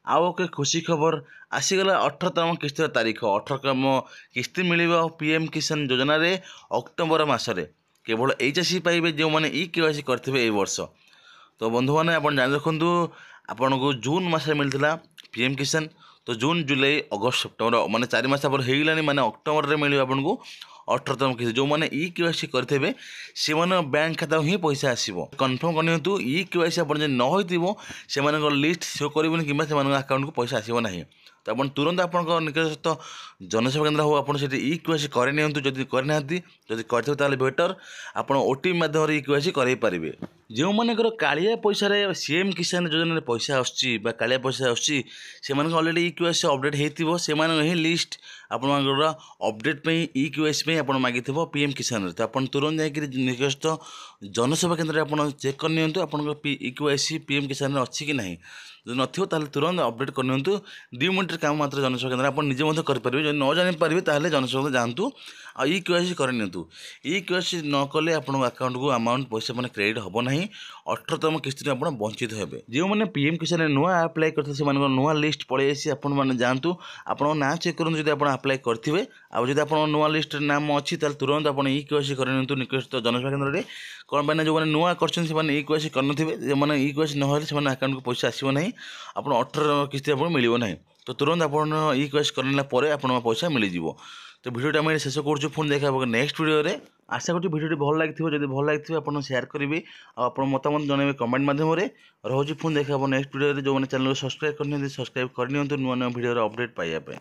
आउ एक खुशी खबर आसीगला 18तम किस्तर तारीख 18तम किस्ती मिल पीएम किसान योजना रे अक्टोबर मसरे केवल एई चाषी पाइबे जो मैंने ई केवाईसी करथिबे ए वर्ष। तो बंधु मैंने आप जान रखु आपन को जून मसरे मिलता पीएम किसान। तो जून जुलाई अगस्त सेप्टेम्बर माने 4 मास पर होइलानी माने अक्टोबर रे मिल आपन को 18तम किस्ती जो मैंने ई केवाईसी करथिबे से माने बैंक खाता ही पैसा आसीबो। कन्फर्म करनियंतु ई केवाईसी आपन जे न होइतिबो से माने लिस्ट शो करबोनी किबा से माने अकाउंट को पैसा आसीबो नहीं। तो आप तुरंत आप निकटस्थ जनसेवा केन्द्र हो आप ई केवाईसी कर नियंतु जदि करना जदि करते बेटर आप ओटीपी माध्यम ई केवाईसी करई पारिबे। जो मानकर कालिया पैसा सीएम किसान योजना पैसा आसुची कालिया पैसा आसुची से अलरेडी ई केवाईसी अपडेट होइतिबो से ही लिस्ट आपनकर अपडेट पे ई केवाईसी आप मागी पीएम किसान। तो आप तुरंत जाकर निकटस्थ जनसेवा केन्द्र आप चेक कर नियंतु आपन ई केवाईसी पीएम किसान अच्छी कि नहीं। जो नथिबो ताले तुरंत अपडेट कर नियंतु 2 मिनट काम मात्र जनसेवा केन्द्र आप निजे मध्य करेंगे। जो न जानी पारे ताहले जनसेवा केन्द्र जातु आ ई केवाईसी कर नियंतु। ई केवाईसी न कले आपन अकाउंट को अमाउंट पैसा मैंने क्रेडिट हम ना 18तम किस्ती आप वंचित हे। जो मैंने पीएम किसान नुआ आप्लाय करते से नुआ लिस्ट पलि आसी आपने जातु आप ना चेक करूँ जो आप आप्लाय करेंगे आदि आप नुआ लिस्ट नाम अच्छी तुरंत आप ई केवाईसी कर निकटस्थ जनसेवा केन्द्र में कौन पाई जो मैंने नुआ कर ई केवाईसी करनथिबे जो मैंने ई केवाईसी न होले से अकाउंट को पैसा आसीबो नहीं आप 18 किस्ती आप मिल ना। तो तुरंत आप ई केवाईसी करने आप पैसा मिल जाव। तो भिडियो मैं शेष कर पुणी देखा नेक्स्ट वीडियो रे। आशा करूँ भिडियो भल लगी जब भल लगी आप शेयर करेंगे आप मतामत जनइबे कमेंट माध्यम रोचे पुणी देखा नेक्स्ट वीडियो जो मैंने चैनल को सब्सक्राइब करनी सब्सक्राइब करनी नुआ नुआ भिडियो अपडेट पाइबा।